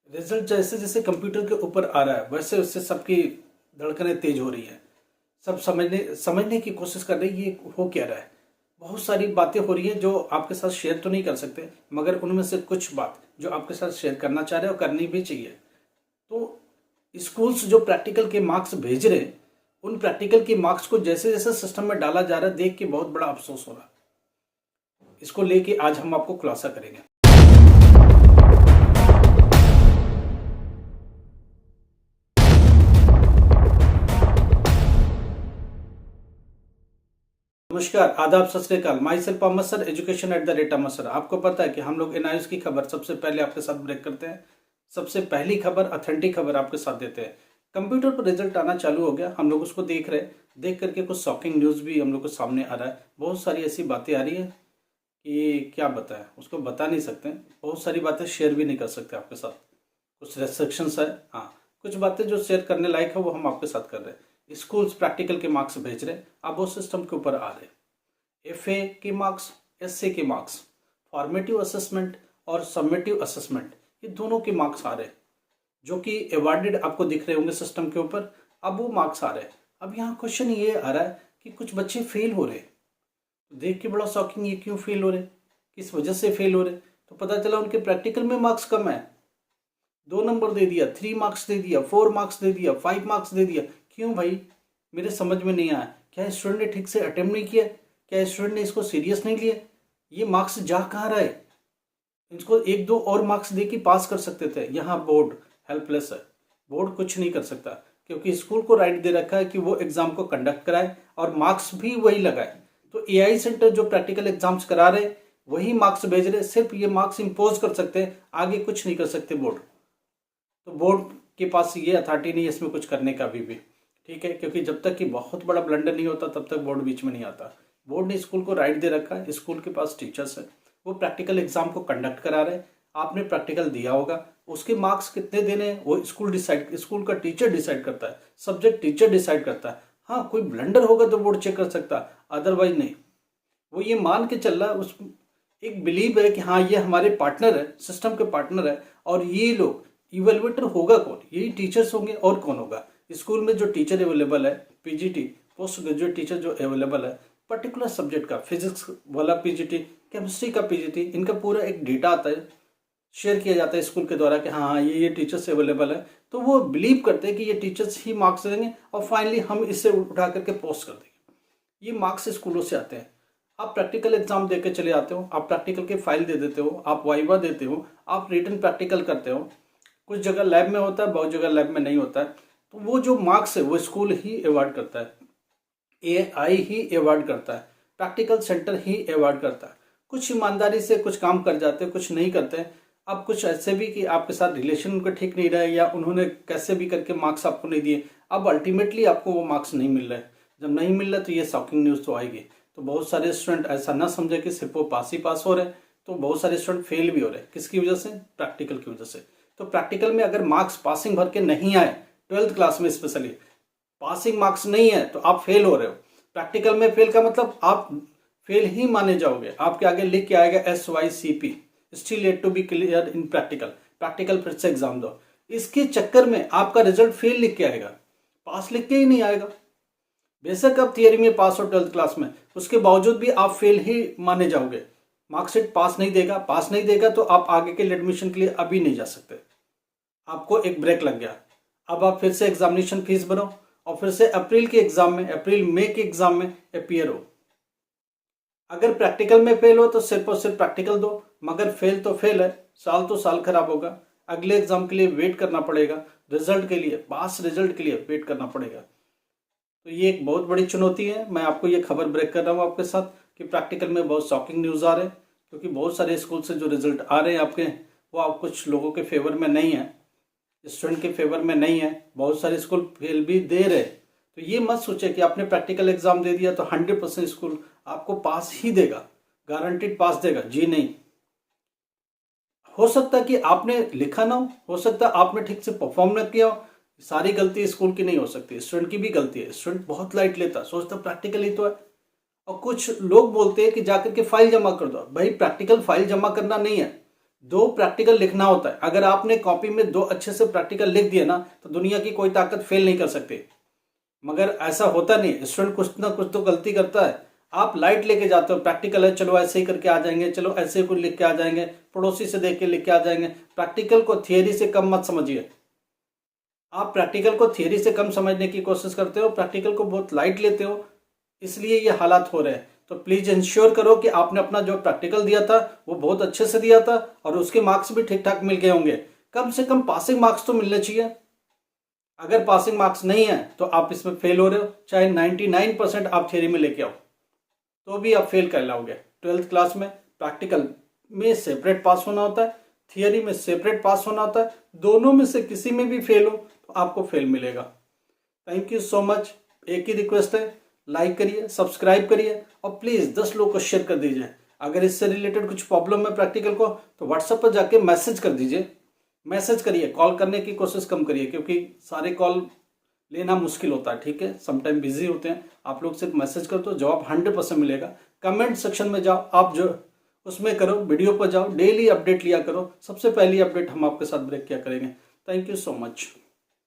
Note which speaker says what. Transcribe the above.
Speaker 1: Result जैसे जैसे computer के ऊपर आ रहा है वैसे वैसे सबकी धड़कनें तेज हो रही है। सब समझने की कोशिश कर रही है ये हो क्या रहा है। बहुत सारी बातें हो रही है जो आपके साथ शेयर तो नहीं कर सकते, मगर उनमें से कुछ बात जो आपके साथ शेयर करना चाह रहे हैं और करनी भी चाहिए। तो स्कूल्स जो प्रैक्टिकल के मार्क्स भेज रहे हैं, उन प्रैक्टिकल के मार्क्स को जैसे जैसे सिस्टम में डाला जा रहा है देख के बहुत बड़ा अफसोस हो रहा है। इसको लेके आज हम आपको खुलासा करेंगे। नमस्कार, आदाब, Sat Sri Akal. Myself Ahmad sir, education at the rate Ahmad sir. आपको पता है कि हम लोग एनआईएस की खबर सबसे पहले आपके साथ ब्रेक करते हैं। सबसे पहली खबर, ऑथेंटिक खबर आपके साथ देते हैं। कंप्यूटर पर रिजल्ट आना चालू हो गया, हम लोग उसको देख रहे हैं। देख करके कुछ शॉकिंग न्यूज़ भी हम लोग को सामने आ रहा है। बहुत सारी ऐसी बातें आ रही है कि क्या बताएं, उसको बता नहीं सकते। बहुत सारी बातें शेयर भी नहीं कर सकते आपके साथ, कुछ रेस्ट्रिक्शंस है। हाँ, कुछ बातें जो शेयर करने लायक है वो हम आपके साथ कर रहे हैं। स्कूल्स प्रैक्टिकल के मार्क्स भेज रहे हैं, अब वो सिस्टम के ऊपर आ रहे हैं। एफए के मार्क्स, एसए के मार्क्स, फॉर्मेटिव असेसमेंट और समेटिव असेसमेंट, ये दोनों के मार्क्स आ रहे हैं जो कि अवॉर्डेड आपको दिख रहे होंगे सिस्टम के ऊपर। अब वो मार्क्स आ रहे हैं। अब यहाँ क्वेश्चन ये आ रहा है कि कुछ बच्चे फेल हो रहे हैं। तो देख के बड़ा शॉकिंग, ये क्यों फेल हो रहे, किस वजह से फेल हो रहे। तो पता चला उनके प्रैक्टिकल में मार्क्स कम है। 2 नंबर दे दिया, 3 मार्क्स दे दिया, 4 मार्क्स दे दिया, 5 मार्क्स दे दिया। क्यों भाई, मेरे समझ में नहीं आया। क्या स्टूडेंट ने ठीक से अटेम्प्ट नहीं किया? क्या स्टूडेंट ने इसको सीरियस नहीं लिया? ये मार्क्स जा कहाँ रहा है? इसको 1-2 और मार्क्स दे के पास कर सकते थे। यहाँ बोर्ड हेल्पलेस है। बोर्ड कुछ नहीं कर सकता क्योंकि स्कूल को राइट दे रखा है कि वो एग्जाम को कंडक्ट कराए और मार्क्स भी वही लगाए। तो एआई सेंटर जो प्रैक्टिकल एग्जाम्स करा रहे वही मार्क्स भेज रहे, सिर्फ ये मार्क्स इम्पोज कर सकते हैं, आगे कुछ नहीं कर सकते बोर्ड। तो बोर्ड के पास ये अथॉरिटी नहीं है इसमें कुछ करने का अभी भी। ठीक है, क्योंकि जब तक कि बहुत बड़ा ब्लंडर नहीं होता तब तक बोर्ड बीच में नहीं आता। बोर्ड ने स्कूल को राइट दे रखा है, स्कूल के पास टीचर्स है, वो प्रैक्टिकल एग्जाम को कंडक्ट करा रहे हैं। आपने प्रैक्टिकल दिया होगा, उसके मार्क्स कितने देने हैं वो स्कूल का टीचर डिसाइड करता है, सब्जेक्ट टीचर डिसाइड करता है। हाँ, कोई ब्लंडर होगा तो बोर्ड चेक कर सकता है, अदरवाइज नहीं। वो ये मान के चल रहा है, उस एक बिलीव है कि हाँ ये हमारे पार्टनर है, सिस्टम के पार्टनर है। और ये लोग इवेलुएटर होगा कौन? यही टीचर्स होंगे, और कौन होगा? स्कूल में जो टीचर अवेलेबल है, पीजीटी पोस्ट ग्रेजुएट टीचर जो अवेलेबल है पर्टिकुलर सब्जेक्ट का, फिजिक्स वाला पीजीटी, केमिस्ट्री का पीजीटी, इनका पूरा एक डेटा आता है, शेयर किया जाता है स्कूल के द्वारा कि हाँ ये टीचर्स अवेलेबल है। तो वो बिलीव करते हैं कि ये टीचर्स ही मार्क्स देंगे और फाइनली हम इससे उठा करके पोस्ट कर देंगे। ये मार्क्स स्कूलों से आते हैं। आप प्रैक्टिकल एग्जाम दे के चले आते हो, आप प्रैक्टिकल के फाइल दे देते हो, आप वाइवा देते हो, आप रिटन प्रैक्टिकल करते हो। कुछ जगह लैब में होता है, बहुत जगह लैब में नहीं होता है। तो वो जो मार्क्स है वो स्कूल ही अवार्ड करता है, एआई ही अवार्ड करता है, प्रैक्टिकल सेंटर ही अवार्ड करता है। कुछ ईमानदारी से कुछ काम कर जाते हैं, कुछ नहीं करते। अब कुछ ऐसे भी कि आपके साथ रिलेशन उनका ठीक नहीं रहा है या उन्होंने कैसे भी करके मार्क्स आपको नहीं दिए, अब अल्टीमेटली आपको वो मार्क्स नहीं मिल रहे। जब नहीं मिल रहा तो ये शॉकिंग न्यूज़ तो आएगी। तो बहुत सारे स्टूडेंट ऐसा ना समझे कि सिर्फ वो पास ही पास हो रहे हैं, तो बहुत सारे स्टूडेंट फेल भी हो रहे हैं। किसकी वजह से? प्रैक्टिकल की वजह से। तो प्रैक्टिकल में अगर मार्क्स पासिंग भर के नहीं आए, 12th क्लास में स्पेशली पासिंग मार्क्स नहीं है तो आप फेल हो रहे हो। प्रैक्टिकल में फेल का मतलब आप फेल ही माने जाओगे। आपके आगे लिख के आएगा SYCP, still yet to be clear in practical. Practical फिर से एग्जाम दो। इसके चक्कर में आपका रिजल्ट फेल लिख के आएगा, पास लिख के ही नहीं आएगा। बेशक आप थियरी में पास हो 12th क्लास में, उसके बावजूद भी आप फेल ही माने जाओगे। मार्कशीट पास नहीं देगा तो आप आगे के एडमिशन के लिए अभी नहीं जा सकते। आपको एक ब्रेक लग गया। अब आप फिर से एग्जामिनेशन फीस भरो और फिर से अप्रैल मई के एग्जाम में अपीयर हो। अगर प्रैक्टिकल में फेल हो तो सिर्फ और सिर्फ प्रैक्टिकल दो, मगर फेल तो फेल है, साल तो साल खराब होगा। अगले एग्जाम के लिए वेट करना पड़ेगा, रिजल्ट के लिए, पास रिजल्ट के लिए वेट करना पड़ेगा। तो ये एक बहुत बड़ी चुनौती है। मैं आपको ये खबर ब्रेक कर रहा हूँ आपके साथ कि प्रैक्टिकल में बहुत शॉकिंग न्यूज़ आ रहे हैं, क्योंकि बहुत सारे स्कूल से जो रिजल्ट आ रहे हैं आपके, वो आप कुछ लोगों के फेवर में नहीं है, स्टूडेंट के फेवर में नहीं है। बहुत सारे स्कूल फेल भी दे रहे। तो ये मत सोचे कि आपने प्रैक्टिकल एग्जाम दे दिया तो 100% स्कूल आपको पास ही देगा, गारंटीड पास देगा। जी नहीं, हो सकता है कि आपने लिखा ना हो सकता है आपने ठीक से परफॉर्म ना किया हो। सारी गलती स्कूल की नहीं हो सकती, स्टूडेंट की भी गलती है। स्टूडेंट बहुत लाइट लेता, सोचता प्रैक्टिकल ही तो है। और कुछ लोग बोलते हैं कि जाकर के फाइल जमा कर दो। भाई प्रैक्टिकल फाइल जमा करना नहीं है, 2 प्रैक्टिकल लिखना होता है। अगर आपने कॉपी में 2 अच्छे से प्रैक्टिकल लिख दिए ना तो दुनिया की कोई ताकत फेल नहीं कर सकती। मगर ऐसा होता नहीं, स्टूडेंट कुछ ना कुछ तो गलती करता है। आप लाइट लेके जाते हो, प्रैक्टिकल है चलो ऐसे ही करके आ जाएंगे, चलो ऐसे ही कुछ लिख के आ जाएंगे, पड़ोसी से देख के लिख के आ जाएंगे। प्रैक्टिकल को थियरी से कम मत समझिए। आप प्रैक्टिकल को थियरी से कम समझने की कोशिश करते हो, प्रैक्टिकल को बहुत लाइट लेते हो, इसलिए ये हालात हो रहे हैं। तो प्लीज इंश्योर करो कि आपने अपना जो प्रैक्टिकल दिया था वो बहुत अच्छे से दिया था और उसके मार्क्स भी ठीक ठाक मिल गए होंगे। कम से कम पासिंग मार्क्स तो मिलने चाहिए। अगर पासिंग मार्क्स नहीं है तो आप इसमें फेल हो रहे हो, चाहे 99% आप थियरी में लेके आओ तो भी आप फेल कर लाओगे। 12th क्लास में प्रैक्टिकल में सेपरेट पास होना होता है, थियरी में सेपरेट पास होना होता है। दोनों में से किसी में भी फेल हो तो आपको फेल मिलेगा। Thank you so much. एक ही रिक्वेस्ट है, लाइक करिए, सब्सक्राइब करिए और प्लीज़ 10 लोग को शेयर कर दीजिए। अगर इससे रिलेटेड कुछ प्रॉब्लम है प्रैक्टिकल को तो व्हाट्सएप पर जाके मैसेज कर दीजिए। मैसेज करिए, कॉल करने की कोशिश कम करिए क्योंकि सारे कॉल लेना मुश्किल होता है। ठीक है, समटाइम बिजी होते हैं। आप लोग सिर्फ मैसेज करो तो जवाब 100% मिलेगा। कमेंट सेक्शन में जाओ, आप जो उसमें करो, वीडियो पर जाओ, डेली अपडेट लिया करो। सबसे पहली अपडेट हम आपके साथ ब्रेक किया करेंगे। Thank you so much.